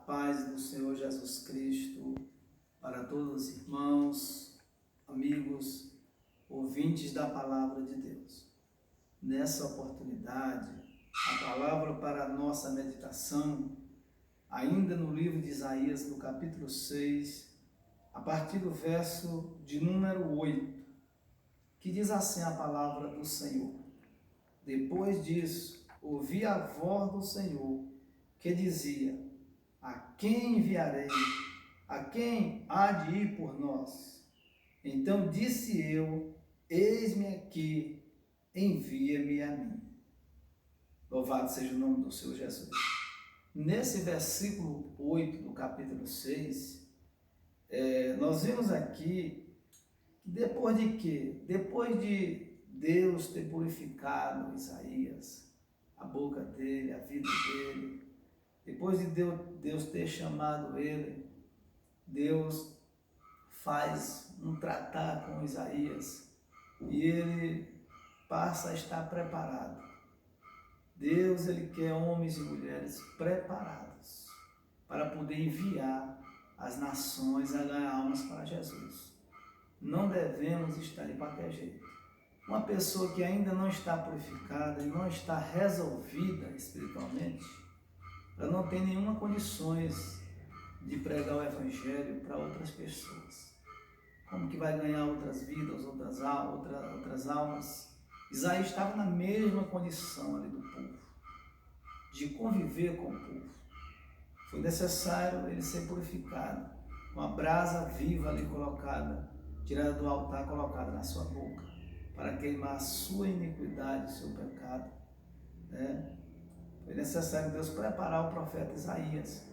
paz do Senhor Jesus Cristo para todos os irmãos, amigos, ouvintes da Palavra de Deus. Nessa oportunidade, a palavra para a nossa meditação, ainda no livro de Isaías, no capítulo 6, a partir do verso de número 8, que diz assim a palavra do Senhor. Depois disso, ouvi a voz do Senhor, que dizia: a quem enviarei? A quem há de ir por nós? Então disse eu: eis-me aqui, envia-me a mim. Louvado seja o nome do Senhor Jesus. Nesse versículo 8 do capítulo 6, nós vemos aqui que depois de quê? Depois de Deus ter purificado Isaías, a boca dele, a vida dele, depois de Deus ter chamado ele, Deus faz um tratar com Isaías e ele passa a estar preparado. Deus, ele quer homens e mulheres preparados para poder enviar as nações a ganhar almas para Jesus. Não devemos estar de qualquer jeito. Uma pessoa que ainda não está purificada e não está resolvida espiritualmente, ela não tem nenhuma condições de pregar o Evangelho para outras pessoas. Como que vai ganhar outras vidas, outras almas? Isaías estava na mesma condição ali do povo, de conviver com o povo. Foi necessário ele ser purificado, uma brasa viva ali colocada, tirada do altar, colocada na sua boca, para queimar a sua iniquidade, o seu pecado. Foi necessário Deus preparar o profeta Isaías.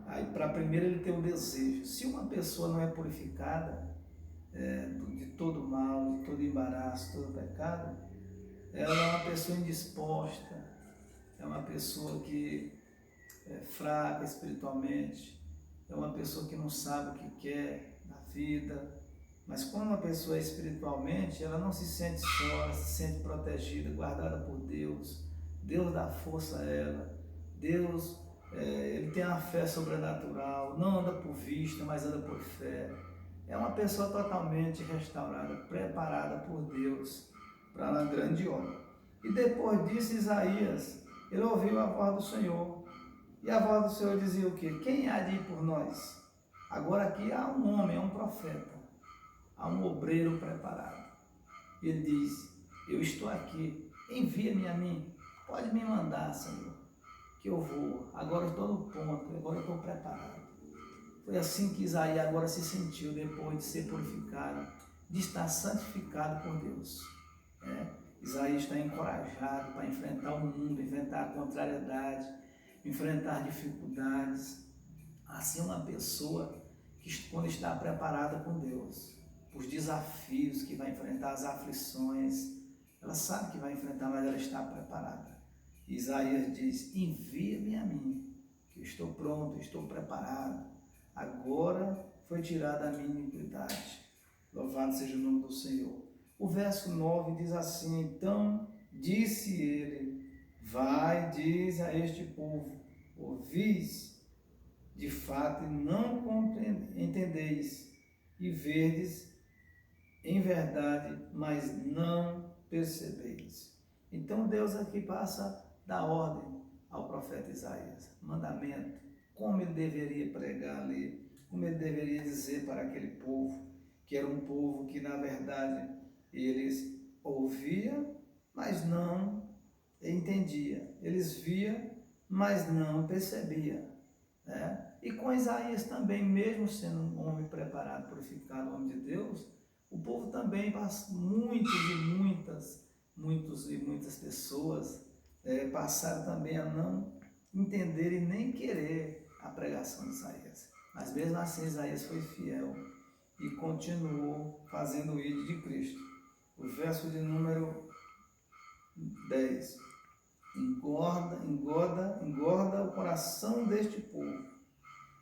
Aí, para primeiro ele ter o desejo. Se uma pessoa não é purificada de todo mal, de todo embaraço, de todo pecado, ela é uma pessoa indisposta, é uma pessoa que é fraca espiritualmente, é uma pessoa que não sabe o que quer na vida. Mas quando uma pessoa é espiritualmente, ela não se sente só, ela se sente protegida, guardada por Deus. Deus dá força a ela. Deus, ele tem uma fé sobrenatural, não anda por vista, mas anda por fé. É uma pessoa totalmente restaurada, preparada por Deus para uma grande obra. E depois disso, Isaías, ele ouviu a voz do Senhor. E a voz do Senhor dizia o quê? Quem há de ir por nós? Agora aqui há um homem, há um profeta, há um obreiro preparado. Ele diz: eu estou aqui, envia-me a mim. Pode me mandar, Senhor, que eu vou. Agora eu estou no ponto, agora eu estou preparado. Foi assim que Isaías agora se sentiu depois de ser purificado, de estar santificado por Deus. Isaías está encorajado para enfrentar o mundo, enfrentar a contrariedade, enfrentar dificuldades. Assim, uma pessoa que, quando está preparada com Deus, os desafios que vai enfrentar, as aflições, ela sabe que vai enfrentar, mas ela está preparada. Isaías diz: envia-me a mim, que eu estou pronto, eu estou preparado. Agora foi tirada a minha iniquidade. Louvado seja o nome do Senhor. O verso 9 diz assim: então disse ele: vai, diz a este povo, ouvis de fato e não entendeis, e verdes em verdade, mas não percebeis. Então Deus aqui passa a dar ordem ao profeta Isaías, mandamento, como ele deveria pregar ali, como ele deveria dizer para aquele povo, que era um povo que na verdade eles ouviam, mas não entendia. Eles viam, mas não percebia. E com Isaías também, mesmo sendo um homem preparado, purificado, homem de Deus, o povo também, muitas pessoas passaram também a não entender e nem querer a pregação de Isaías. Mas mesmo assim Isaías foi fiel e continuou fazendo o ídolo de Cristo. O verso de número 10. Engorda o coração deste povo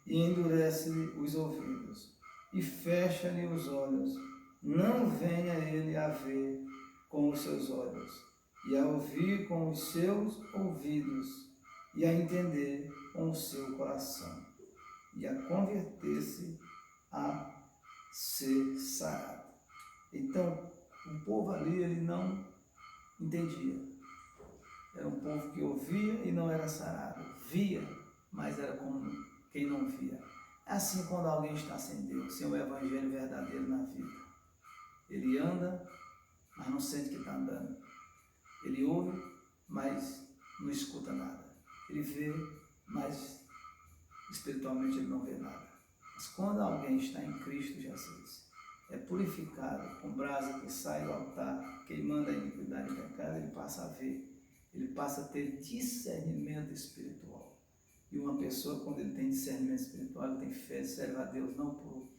e endurece-lhe os ouvidos e fecha-lhe os olhos. Não venha ele a ver com os seus olhos e a ouvir com os seus ouvidos e a entender com o seu coração. e a converter-se a ser sarado. Então, o povo ali, ele não entendia. Era um povo que ouvia e não era sarado. Via, mas era como quem não via. É assim quando alguém está sem Deus, sem o evangelho verdadeiro na vida. Ele anda, mas não sente que está andando. Ele ouve, mas não escuta nada. Ele vê, mas espiritualmente ele não vê nada. Mas quando alguém está em Cristo Jesus, é purificado com brasa que sai do altar, queimando a iniquidade e pecado, ele passa a ver, ele passa a ter discernimento espiritual. E uma pessoa, quando ele tem discernimento espiritual, ele tem fé, serve a Deus não por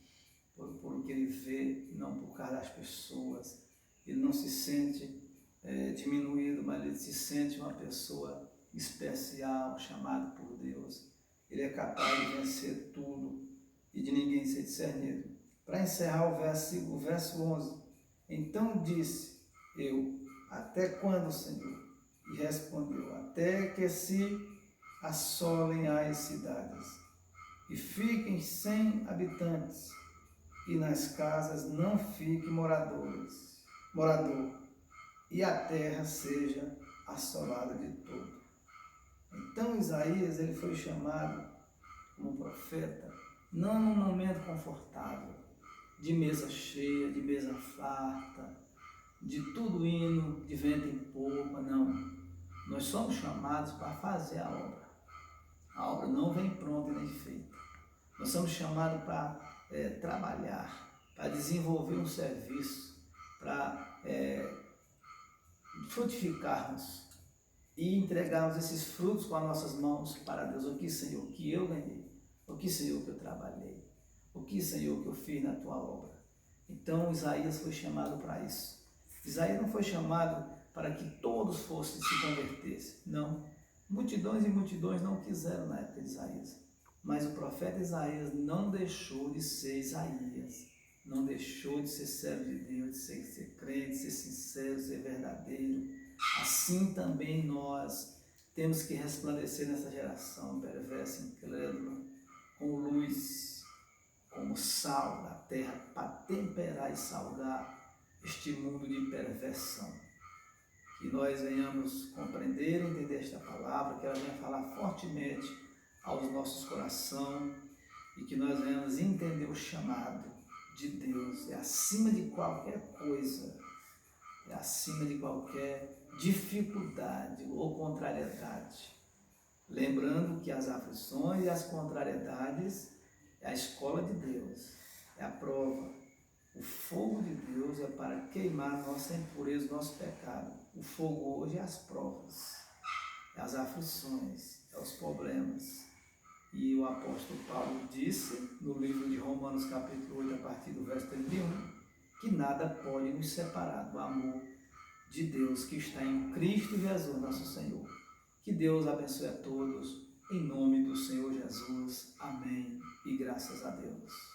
o que ele vê, não por causa das pessoas. Ele não se sente diminuído, mas ele se sente uma pessoa especial, chamado por Deus. Ele é capaz de vencer tudo e de ninguém ser discernido. Para encerrar o verso 11, então disse eu, até quando, Senhor? E respondeu, até que se assolem as cidades e fiquem sem habitantes, e nas casas não fique morador, e a terra seja assolada de todo. Então Isaías, ele foi chamado como profeta, não num momento confortável, de mesa cheia, de mesa farta, de tudo indo de vento em popa, não. Nós somos chamados para fazer a obra. A obra não vem pronta e nem feita. Nós somos chamados para trabalhar, para desenvolver um serviço, para frutificarmos e entregarmos esses frutos com as nossas mãos para Deus. O que, Senhor, que eu ganhei? O que, Senhor, que eu trabalhei? O que, Senhor, que eu fiz na tua obra? Então Isaías foi chamado para isso. Isaías não foi chamado para que todos fossem se convertessem. Não. Multidões e multidões não quiseram na época de Isaías. Mas o profeta Isaías não deixou de ser Isaías. Não deixou de ser servo de Deus, de ser crente, de ser sincero, de ser verdadeiro. Assim também nós temos que resplandecer nessa geração perversa, incrédula, com luz, como sal da terra, para temperar e salgar este mundo de perversão. Que nós venhamos compreender e entender esta palavra, que ela venha falar fortemente aos nossos corações e que nós venhamos entender o chamado de Deus. É acima de qualquer coisa, é acima de qualquer dificuldade ou contrariedade. Lembrando que as aflições e as contrariedades é a escola de Deus, é a prova. O fogo de Deus é para queimar nossa impureza, nosso pecado. O fogo hoje é as provas, é as aflições, é os problemas. E o apóstolo Paulo disse no livro de Romanos capítulo 8, a partir do verso 31, que nada pode nos separar do amor de Deus que está em Cristo Jesus, nosso Senhor. Que Deus abençoe a todos, em nome do Senhor Jesus. Amém. E graças a Deus.